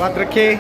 Quattro che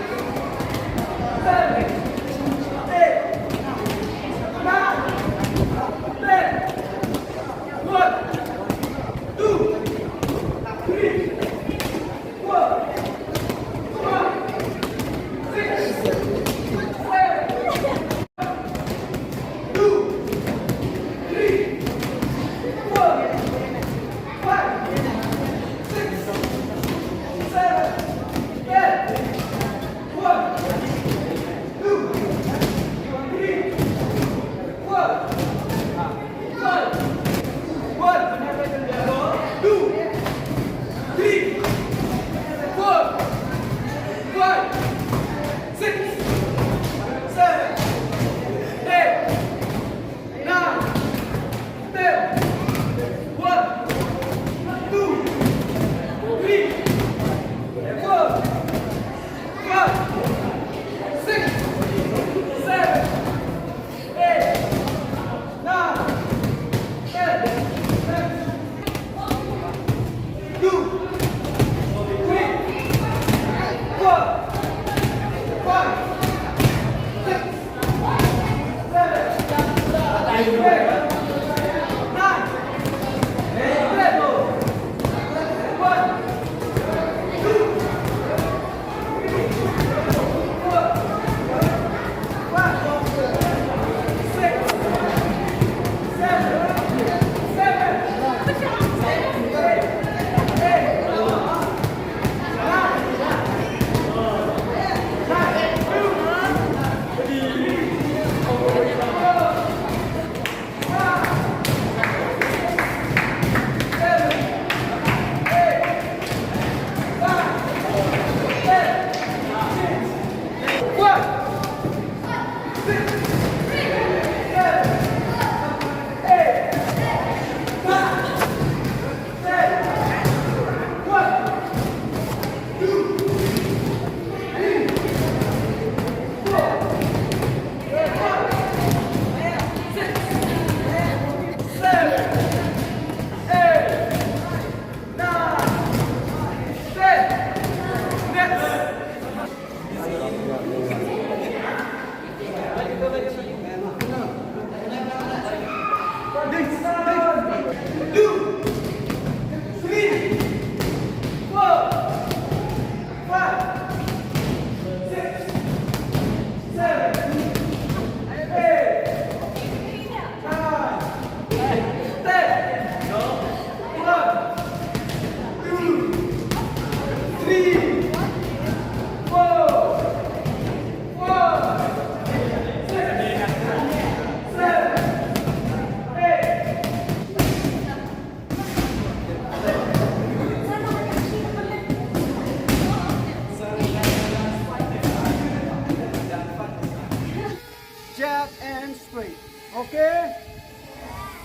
jab and straight. Okay?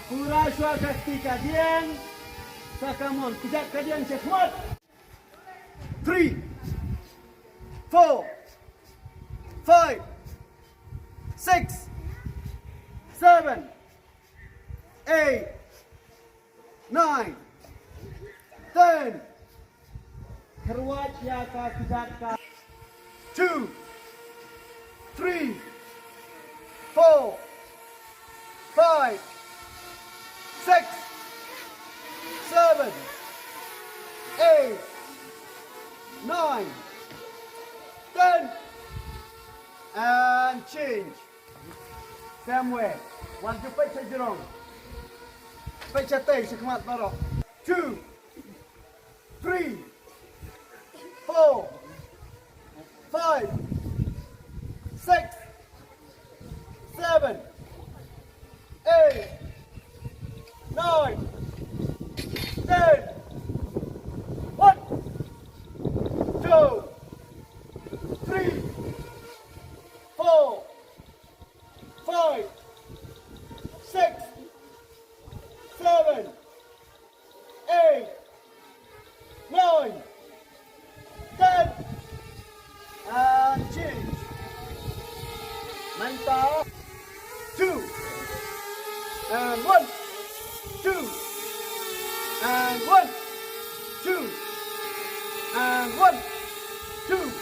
Kurang suara kadian. Sakamon, kejap kadian cepat. 3, 4, 5, 6, 7, 8, 9, 10, Keruat ya ka kejat ka. 2, 3, 4, 5, 6, 7, 8, 9, 10, and change. Same way. One to pitch a jerong. Pitch a tay, shikmat barok. 2, 3, 4, 5, 6, 7, 8, 9, 10. 1, 2, 3, 4, 5, 6, 7, 8, 9, 10, and change. Mental. 2, and 1, 2, and 1, 2, and 1, 2,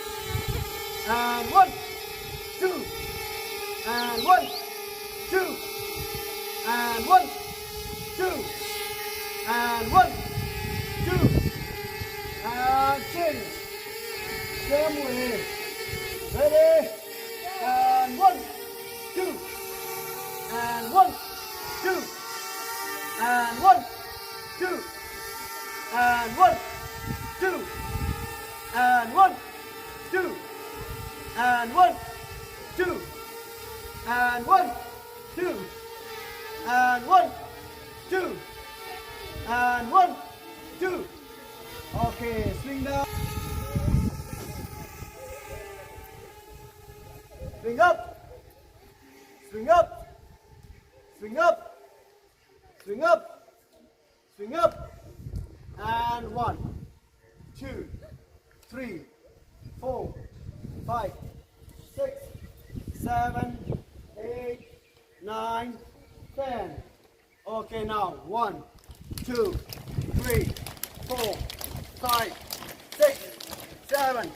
and 1, 2, and 1, 2, and 1, 2, and 1, 2, and change. Same way. Ready? And 1, 2, and 1, 2, and 1, 2, and 1, 2, and 1, 2, and 1, 2, and 1, 2, and 1, 2, and 1, 2. Okay, swing down. Swing up. Swing up. Swing up. Swing up. Swing up. And 1, 2, 3, 4, 5, 6, 7, 8, 9, 10. Okay, now 1, 2, 3, 4, 5, 6, 7,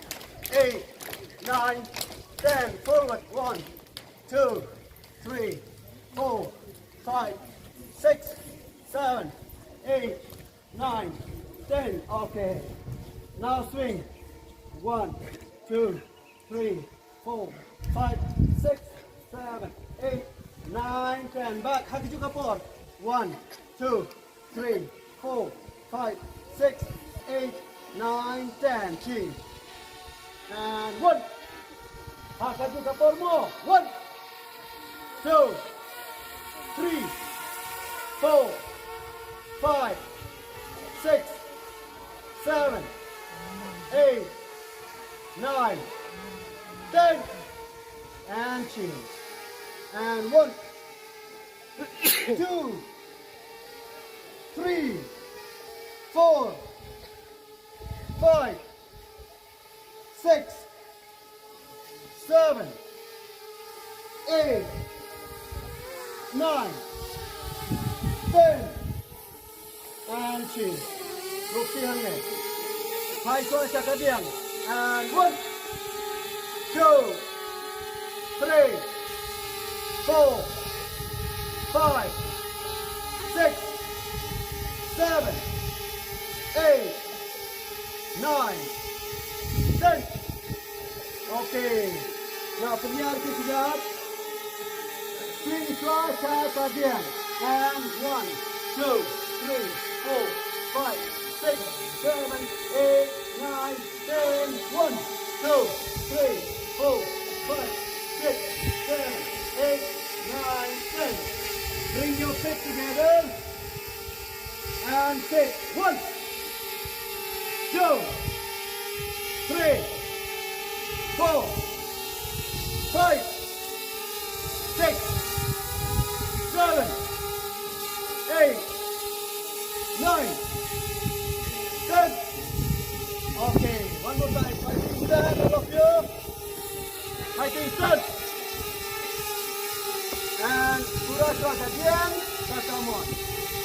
8, 9, 10. Forward. 1, 2, 3, 4, 5, 6, 7, 8, 9, 10. Okay. Now swing. 1, 2, 3, 4, 5, 6, 7, 8, 9, 10. Back. Kaki juga por. 1, 2, 3, 4, 5, 6, 8, 9, 10. Change. And 1. Kaki juga por more. 1, 2, 3, 4, 5, 6, 7, 8, 9, 10, and change. And 1, 2, 3, 4, 5, 6, 7, 8, 9, 10, and change. Buktihan ni. Hai ko sa kadiang. And 1, 2, 3, 4, 5, 6, 7, 8, 9, 10. Okay. Now, penyiar kejap. Swing try sa kadiang. And 1, 2, 3, 4, 5, 6, 7, 8, 9, 10. 1, 2, 3, 4, 5, 6, 7, 8, 9, 10. Bring your feet together and take 1, 2, 3, 4, 5, 6, 7, 8, 9, 10. Okay, one more time. Fighting stand, all of you. Fighting stand. And surah kadiang, katamon.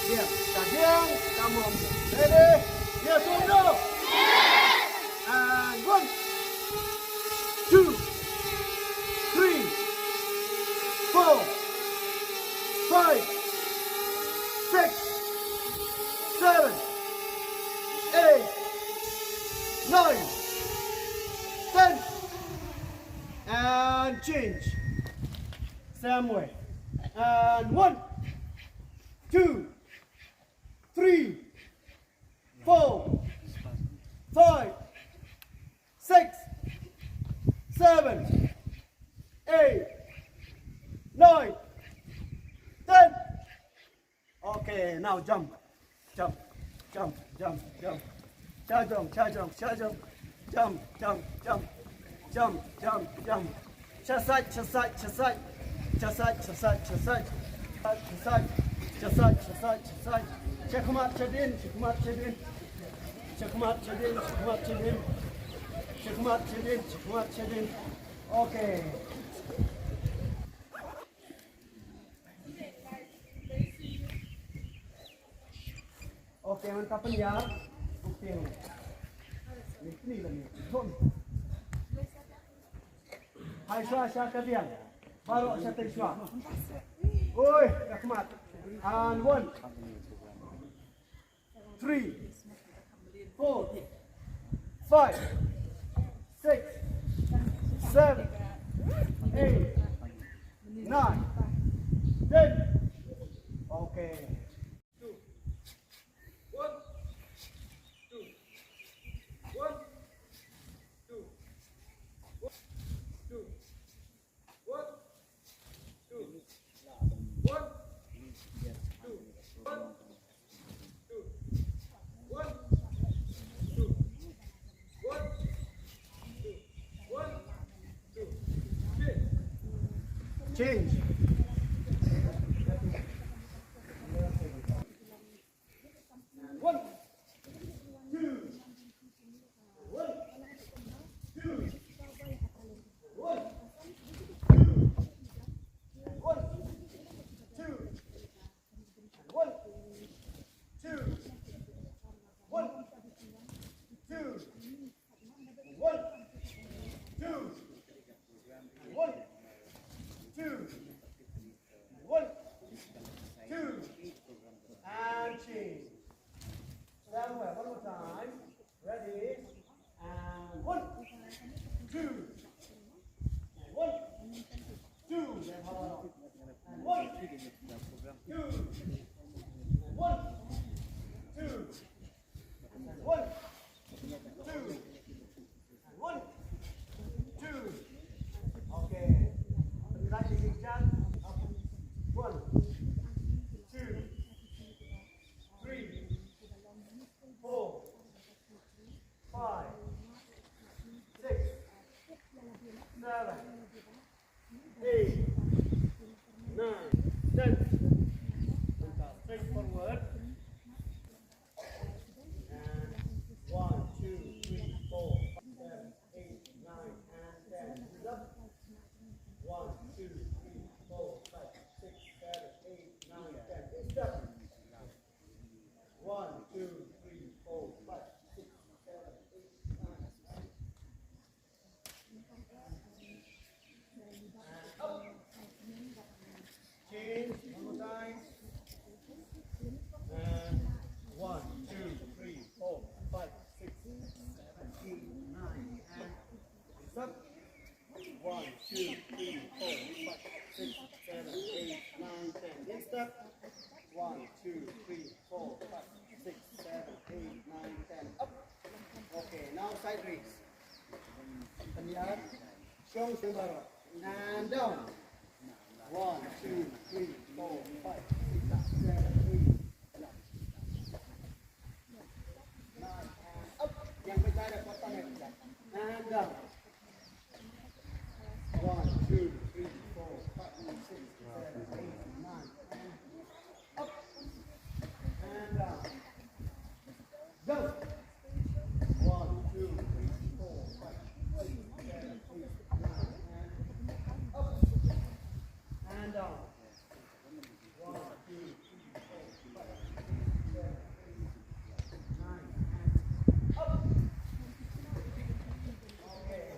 Diam, kadiang, katamon. Ready? Yes or no? Yes. 2, 3, 4, 5, 6, 7, 8, 9, 10, and change. Same way. And 1, 2, 3, 4, 5, 6, 7, 8, 9, 10. Okay, now jump, jump, jump, jump, jump. Cha jump, cha jump, cha jump, jump, jump, jump, jump, jump, jump. Cha side, cha side, cha side, cha side, cha side, cha side, cha side, cha side, cha side, cha side. Check him out, check in, check him out, check in. Check him out, check in, check him out, check in. Check him out, check in, check him out, check in. Okay. Okay, mantap ya. Okay. Ni lah ni. Tom. Hai Shwa, Shwa kalian. Baru saya tadi Shwa. Oi, Rahmat. And 1, 3, 4, 5, 6, 7, 8, 9, 10. Okay. 1, 2, 1, 2, 1, 2, 1, 2, 1, 2, 1, 2, 1, 2, 1, 2, 1, 2, change. One, two, one, two, one, two, one, two, one, two, one, two, one, two, one, two, one, two, and change. Somewhere, one more time. Ready? And 1, 2, 1, 2, then hold on. And 1, 2, 1, 2, and 1, 2, and 1, 2. Okay. Like the jump. 1, 2, 3, 4, 5, 6, 7, 8, 9, 10. Straight forward. And 1, 2, 3, 4, 7, 8, 9, and 10. Up. 1, 2, 3, 4, 5, 6, 7, 8, 9, 10. Step. 1, 2, 3, 4, 5, 6, 7, 8, 9. And up. Change. One more time. And 1, 2, 3, 4, 5, 6, 7, 8, 9. And it's up. 1, 2, 3, 4, 5, 6, 7, 8, 9, 10. Next step. 1, 2, 3, 4, 5, 6, 7, 8, 9, 10. Up. Okay, now side raise. Lihat. Strong baru. And down. 1, 2, 3, 4, 5, 6, 7, 8, 9, and up. Yang berjarak potong ya. And down. 1, 2, 3, 4, 5, 6, 7, 8, 9, and up. And down. Go. 1, 2, 3, 4, 5, 6, 7, 8, 9, and up. And down. 1, 2, 3, 4, 5, 6, 7, 8, 9, and up. Okay.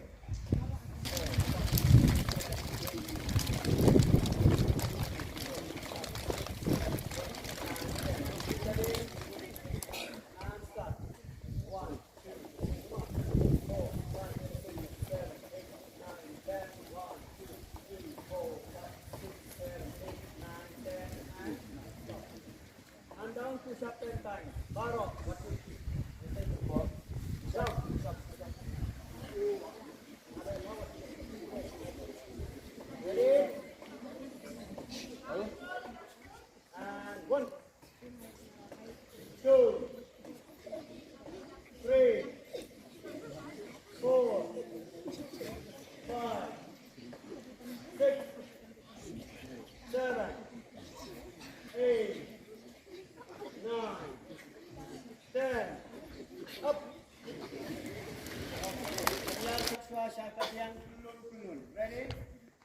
mahasiswa syakat yang kulul-kulul. Ready?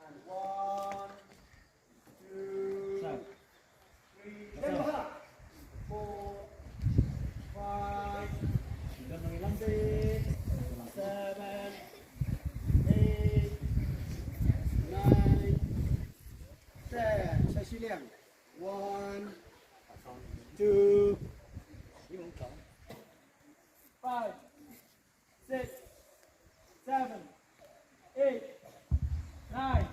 And 1, 2, 3, dan baha. 4, 5, dan mengilantik. 7, 8, 9, 10. Saya siliang. 1, 2, 5, 6, 7, 8, 9,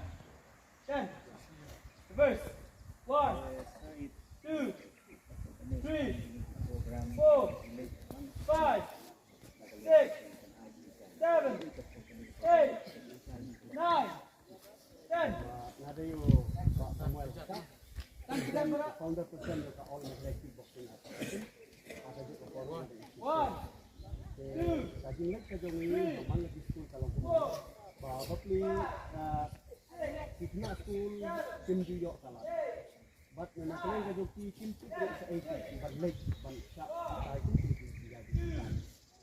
10. Reverse. 1, 2, 3, 4, 5, 6, 7, 8, 9, 10. Ada yung Pak Samuel Kak. Dan kita founder person ng All Magnetic Boxing Association. Ada juga forum ada isu. 1, 2, kajian kejauhan memang lebih school kalau kemudian bahwa beli kita school tim juga kalah. But memang kalian kejauhan tim tu terus saya balik bangsa kita itu jadi.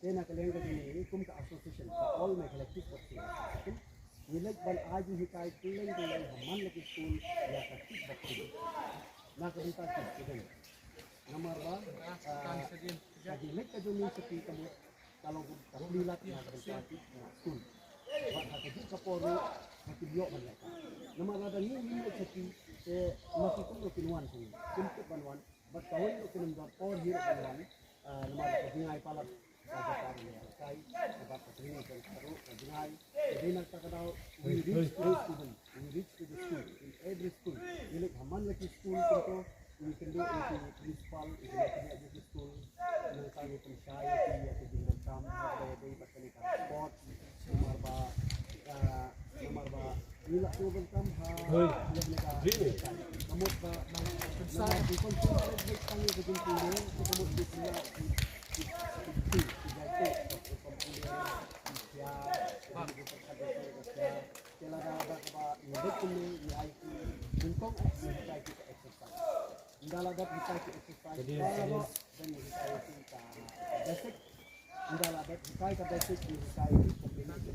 Then kalian kejauhan kum ke association All Magnetic Boxing Association. Nilag bal aji hikay tulang haman lagi school ya kakit boxing. Nakabintag kita. Nomor ba? Kajian kejauhan seperti kamu kalau terlilat na berarti na school. Bak hati kaporo matibyo mereka. Namara ni ini seperti masukun lo kinuan sini. Kuntuk banwan, but kawin lo kinun por hero banwan. Namara kajingai palap kajakan ya. Kai sebab kesini kan baru kajingai. Jadi nak takadau we reach to the student, we reach to the school in every school. Ini haman lagi school contoh. We can do it principal, it can be school, yang kami percaya dia ketinggalan kamu ada di pasal sport, nomor ba, nila tu berkam ha, nomor ba, besar di konsolid baik kami ketinggalan, nomor di sini, Indalagat kita exercise dan kita basic indalagat kita basic kita kombinasi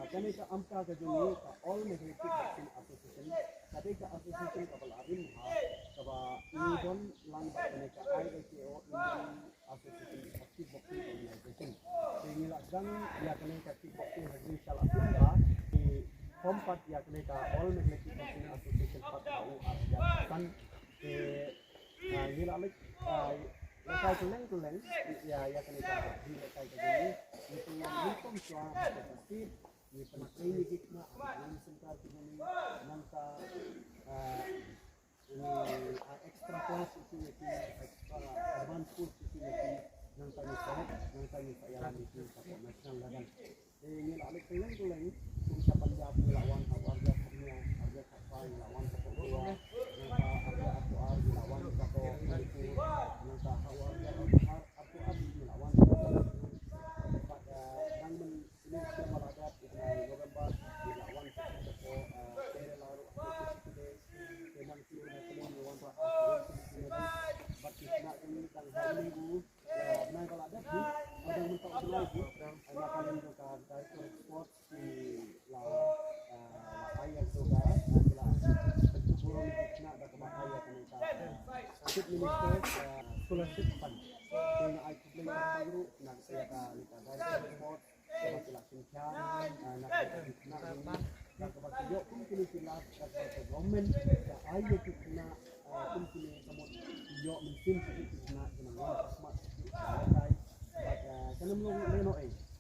kami ka amka ka juni ka All Magnetic Boxing Association kami ka association ka balarin ha kaba idon lang ba kami ka IAKO Indian Association of Kickboxing Organization sehingga lang ya kami ka kickboxing hagin salah ha di kompat ya kami ka All Magnetic Boxing Association pat au arjatan nila alik lekay tuleng ya kami ka di lekay ka juni itu lutom swa pasti ni penakini kita ini sebentar kita ni nangka ini extra class itu extra advance course itu nangka ni saya itu sampai nasional dan ini alik tulang kita Punjab lawan warga Kenya warga Kapal lawan Papua nangka Akuar lawan Papua nangka warga Akuar lawan scholarship fund. Dengan aku beli baru nak saya nak sport, nak lakukan nak kepada yo pun kini silat kepada government ayo kita pun kini kamu yo mungkin kita nak smart kai kana mlo leno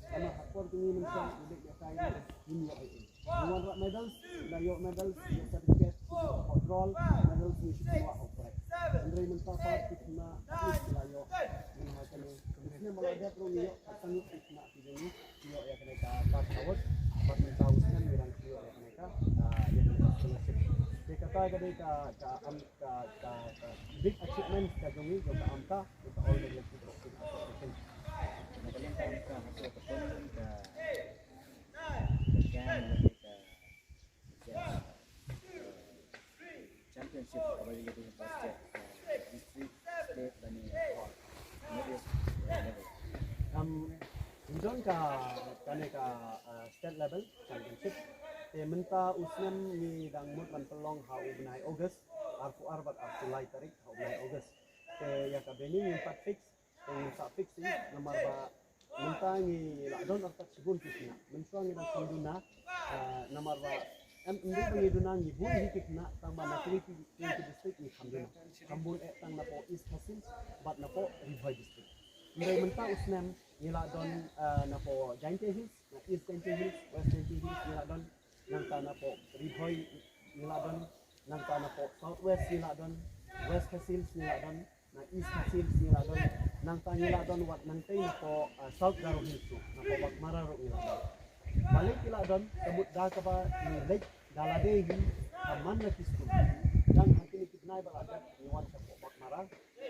kana hakor kini mensa ulik ya kai ini yo one medals na yo medals yo certificate control medals ni semua operate andre mensa part kita sila yo ini macam ni malah dia perlu yo sanggup kita ini yo ya kena tak tahu batang tahunnya mirang yo ya mereka yang scholarship kata tadi ka big achievement ka jongi ka amta ka All Magnetic Boxing Association Magaling ka hasil ketemu ka sekian championship kabali gitu basket district ka state level championship te menta usnem ni dang mut ban pelong ha ubnai August arfu arbat arfu lai tarik ha ubnai August te ya ka beni ni pat fix te sa fix ni nomor ba menta ni la don artak sigun kisna mensuang ni dang sanduna nomor ba hindi pangiduna ni bu hikit na tamba na Trinity district ni Kambun Kambun tang na po East Hasin bat na po Rivoy district Ndai menta usnem nila don na po Jainte Hills na East Jainte Hills West Jainte Hills nila don nang na po Rivoy nila don nang na po Southwest nila don West Hills nila don na East Hills nila don nang nila don wat nang na po South Garo Hills na po Bagmararo nila don balik nila don kabut da ka ba ni Lake Daladehi kaman na kiskun dan hangkin kitnay balagat niwan sa po Bagmara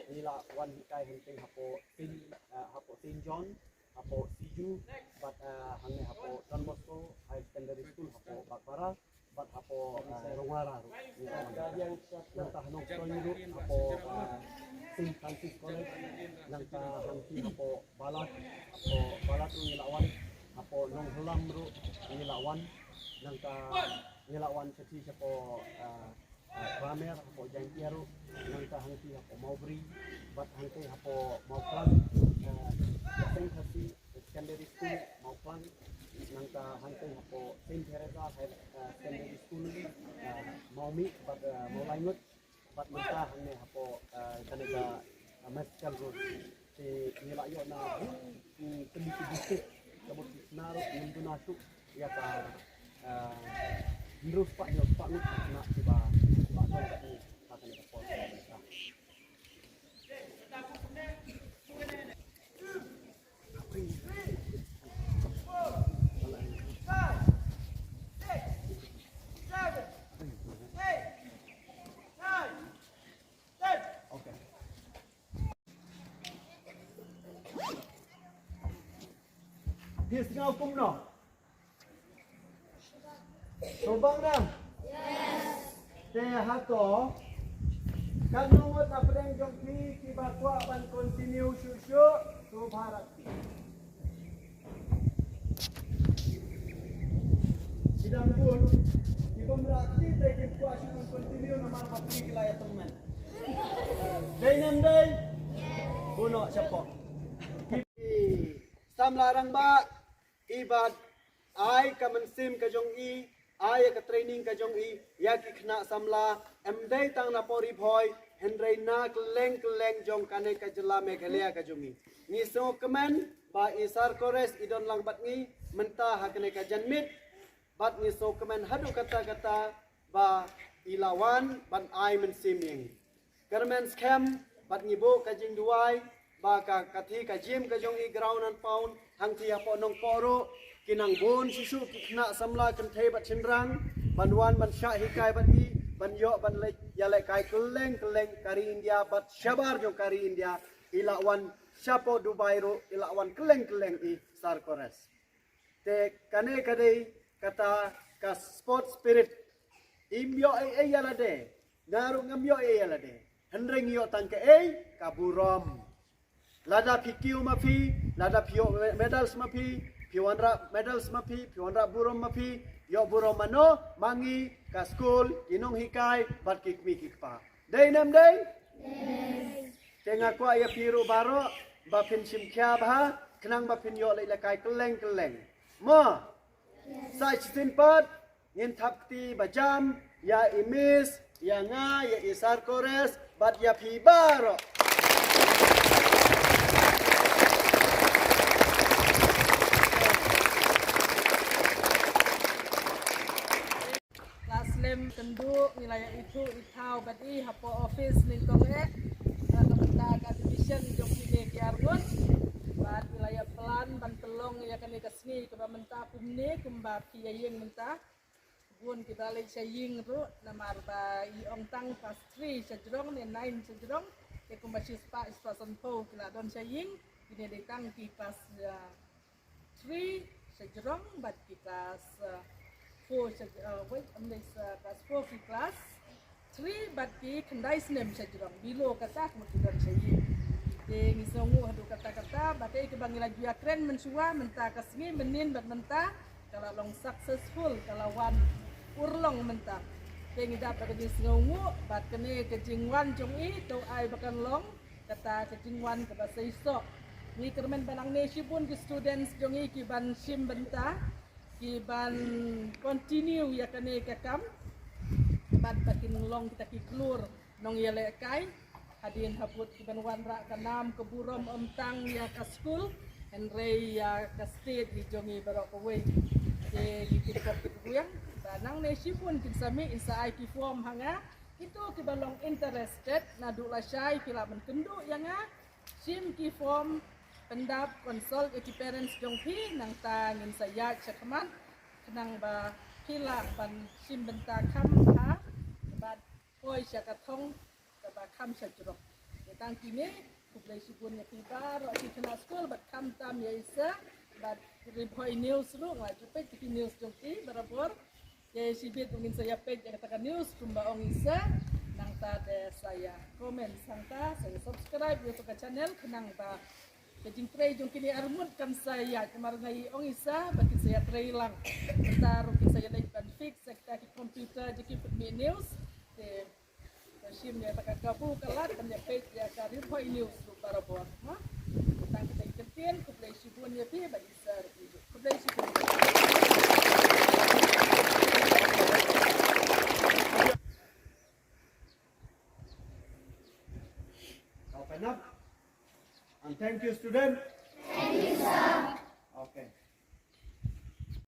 nila wan hikay hinting hapo St. John hapo Siju but hangne hapo Don Bosco High Secondary School hapo Bagmara but hapo Rongara nang tahanong Soyuru hapo St. Francis College nang tahangki hapo Balat Nilawan hapo Nong Hulam ru Nilawan nang Nilawan Chati hapo Kramer hapo Jangkiaru nang hangki hapo Maubri bat hangki hapo Mauplang Saint Hasi Secondary School Mauplang nang hangki hapo Saint Teresa Secondary School Maumi bat Maulaingut bat menta hangne hapo kanega Mescal Road si nilayo na Tembiki District kabut Naru Mindunasuk ya ka Terus Pak Nut nak tiba Pak Nut ni akan dapat Okay. Dia setengah hukum no. Sobang nam? Yes. Saya hato. Kanungot na pedang jongki kibatwa ban continue susu subharat. Sidang pun ibu berarti tekip kuasa continue nama patri kelaya teman. Day nam day. Buno siapa? Sam larang ba ibad ai kamansim kajong i ai ka training kajong i ya ki khna samla emdai tang na pori bhoi hendrai na kleng jong kane ka jela meghalaya kajong i ni so kaman ba isar kores idon lang bat ngi menta hakne ka janmit bat ni so kaman hadu kata ba ilawan ban ai mensim yang garmen scam bat ni bo kajing duai ba ka kathi ka gym kajong i ground and pound hang thi apo nong poro kinang bon sisu kikna samla kan thei bat chinrang banwan ban sha hikai bat i ban yo ban le ya le kai keleng kari India bat shabar jong kari India ilawan shapo Dubai ro ilawan keleng i sar kores te kane kadei kata ka sport spirit imbyo e yala de naru ngamyo e yala de hendreng yo tangke e kaburom lada pikiu mapi lada pio medals mapi piwanra medals mapi piwanra burom mapi yo burom mano mangi ka school inong hikai bat kikmi kikpa day nam day tenga ko ya piru baro ba pin simkya ba kenang ba pin yo le kai keleng mo sai chitin pat ngin thapti bajam ya imis ya nga ya isar kores bat ya pi baro Lem kenduk wilayah itu itau badi hapo office ning tongek kementak division jong kini kiargun bat wilayah pelan ban telong ya kan kesni ke menta kumne kumba piyeng menta gun kita le saying ru namar ba i ong tang pas 3 sejrong ne 9 sejrong ke kumba sispa ispason po kila don saying ini datang di pas 3 sejrong bat kita 4 class 4 ki class 3 bat ki kendai senem sejrong bilo kasak mutidan sayi Di ngisongu hadu kata-kata bakai ke bangila juya keren mensua menta kasngi menin bat menta kalau long successful kalau wan urlong menta. Di ngidap pada ngisongu bat kene kejingwan jong i to ai bakan long kata kejingwan ke bahasa iso. Ni kermen banang nesi pun ke students jong i kiban sim benta kiban continue ya kene kakam bat bakin long kita kiklur nong yele kai hadin haput kiban wanra kanam keburom emtang ya ka school and ray ya ka state di jongi barok away de gitin ko kibuyang banang nesi pun kin sami insa ai ki form hanga itu kibalong interested na dula syai pila menkendu yang sim ki form pendap konsol ki parents jong pi nang ta ngin saya cakaman kenang ba pila ban sim benta kam ha ba koi syakatong ba kam syajrok tang kini kublai sibun ya tiba ro ki kena school bat kam tam ya isa bat report news ru ngaju pe ki news jong ti barabor ya sibit mungkin saya page yang katakan news kumba ong isa nang ta de saya komen sangta saya subscribe YouTube channel kenang ba kejing tray jong kini armut kan saya kemarin ngai ong isa bagi saya tray lang kita rukin saya naik ban fix sekta ki komputer jeki pemi news de sim ya tak gabu kalat kan ya page ya karir hoi news para buat ha tentang kita iketin kublai sibun ya pi bagi sar kublai sibun. Open up. And thank you, student. Thank you, sir.